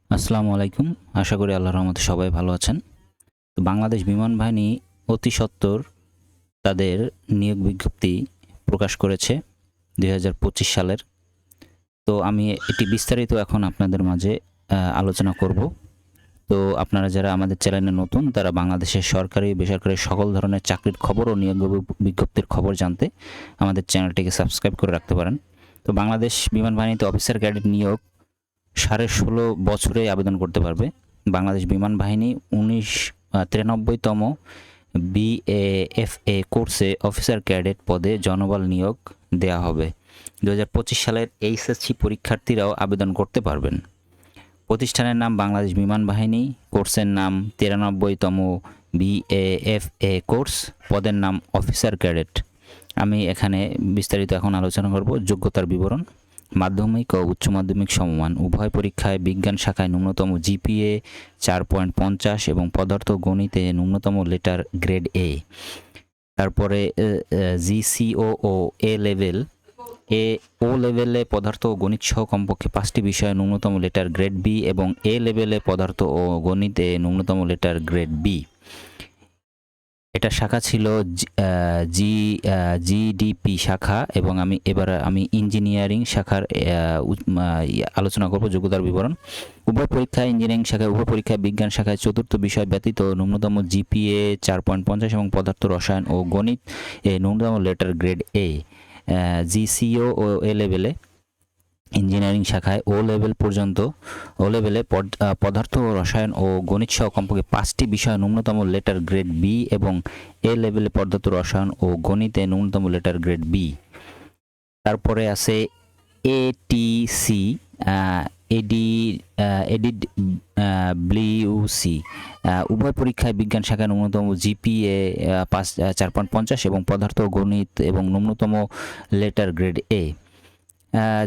আসসালামু আলাইকুম। আশা করি আল্লাহর রহমতে সবাই ভালো আছেন। তো বাংলাদেশ বিমান বাহিনী অতি সত্বর তাদের নিয়োগ বিজ্ঞপ্তি প্রকাশ করেছে ২০২৫ সালের। তো আমি এটি বিস্তারিত এখন আপনাদের মাঝে আলোচনা করব। তো আপনারা যারা আমাদের চ্যানেলে নতুন তারা বাংলাদেশের সরকারি বেসরকারি সকল ধরনের চাকরির খবর ও নিয়োগ বিজ্ঞপ্তির খবর জানতে আমাদের চ্যানেলটিকে সাবস্ক্রাইব করে রাখতে পারেন। তো বাংলাদেশ বিমান বাহিনীতে অফিসার ক্যাডেট নিয়োগ 16.5 বছরে আবেদন করতে পারবে। বাংলাদেশ বিমান বাহিনী 93তম BAFA কোর্সে অফিসার ক্যাডেট পদে জনবল নিয়োগ দেয়া হবে। 2025 সালের HSC পরীক্ষার্থীরাও আবেদন করতে পারবেন। প্রতিষ্ঠানের নাম বাংলাদেশ বিমান বাহিনী, কোর্সের নাম 93তম BAFA কোর্স, পদের নাম অফিসার ক্যাডেট। আমি এখানে বিস্তারিত এখন আলোচনা করব। যোগ্যতার বিবরণ: মাধ্যমিক ও উচ্চ মাধ্যমিক সমমান উভয় পরীক্ষায় বিজ্ঞান শাখায় ন্যূনতম GPA 4.50 এবং পদার্থ গণিতে ন্যূনতম লেটার গ্রেড A। তারপরে GCO ও ও লেভেলে পদার্থ ও গণিত সহ কমপক্ষে 5টি বিষয়ে ন্যূনতম লেটার গ্রেড B এবং A লেভেলে পদার্থ ও গণিতে ন্যূনতম লেটার গ্রেড B। এটা শাখা ছিল GDP শাখা এবং আমি ইঞ্জিনিয়ারিং শাখার আলোচনা করব। যোগ্যতার বিবরণ: উভয় পরীক্ষায় ইঞ্জিনিয়ারিং শাখায় উভয় পরীক্ষায় বিজ্ঞান শাখায় চতুর্থ বিষয় ব্যতীত ন্যূনতম GPA 4.50 এবং পদার্থ রসায়ন ও গণিত ন্যূনতম লেটার গ্রেড A। GCO ও A লেভেলে ইঞ্জিনিয়ারিং শাখায় ও লেভেলে পদার্থ ও রসায়ন ও গণিত সহ কমপক্ষে 5টি বিষয় ন্যূনতম লেটার গ্রেড B এবং A লেভেলে পদার্থ রসায়ন ও গণিতে ন্যূনতম লেটার গ্রেড B। তারপরে আছে ATC এডিড BLUC উভয় পরীক্ষায় বিজ্ঞান শাখায় ন্যূনতম GPA 4.50 এবং পদার্থ গণিত এবং ন্যূনতম letter grade A।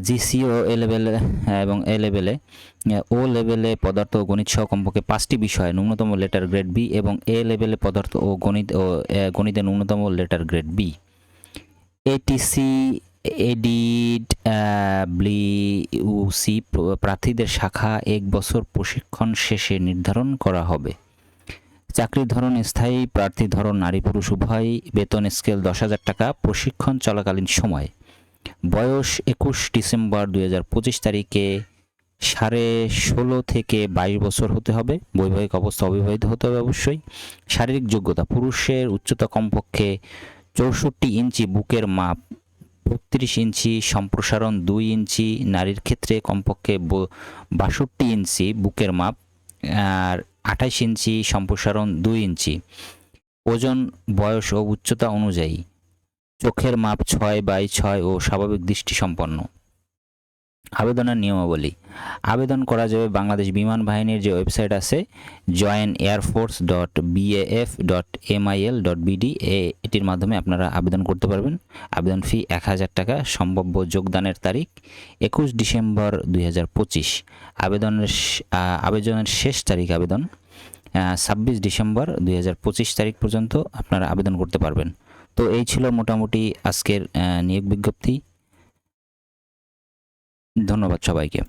GCO A লেভেলে এবং A লেভেলে ও লেভেলে পদার্থ ও গণিত সহ কমপক্ষে 5টি বিষয় ন্যূনতম লেটার গ্রেড B এবং A লেভেলে পদার্থ ও গণিতে ন্যূনতম letter grade B। ATC এডিড BLUC প্রার্থীদের শাখা 1 বছর প্রশিক্ষণ শেষে নির্ধারণ করা হবে। চাকরির ধরন স্থায়ী, প্রার্থী ধরন নারী পুরুষ উভয়, বেতন স্কেল 10,000 টাকা প্রশিক্ষণ চলাকালীন সময়। বয়স 21 ডিসেম্বর 2025 তারিখে 16.5 থেকে 22 বছর হতে হবে। বৈবাহিক অবস্থা অবিবাহিত হতে হবে অবশ্যই। শারীরিক যোগ্যতা: পুরুষের উচ্চতা কমপক্ষে 64 ইঞ্চি, বুকের মাপ 32 ইঞ্চি, সম্প্রসারণ 2 ইঞ্চি। নারীর ক্ষেত্রে কমপক্ষে 62 ইঞ্চি বুকের মাপ আর 28 ইঞ্চি, সম্প্রসারণ 2 ইঞ্চি। ওজন বয়স ও উচ্চতা অনুযায়ী। চোখের মাপ 6/6 ও স্বাভাবিক দৃষ্টি সম্পন্ন। আবেদনের নিয়মাবলী: আবেদন করা যাবে বাংলাদেশ বিমান বাহিনীর যে ওয়েবসাইট আছে joinairforce.baf.mil.bd এটির মাধ্যমে আপনারা আবেদন করতে পারবেন। আবেদন ফি 1000 টাকা। সম্ভাব্য যোগদানের তারিখ 21 ডিসেম্বর 2025। আবেদনের শেষ তারিখ 26 ডিসেম্বর 2025 তারিখ পর্যন্ত আপনারা আবেদন করতে পারবেন। তো এই ছিল মোটামুটি আজকের নিয়োগ বিজ্ঞপ্তি। ধন্যবাদ সবাইকে।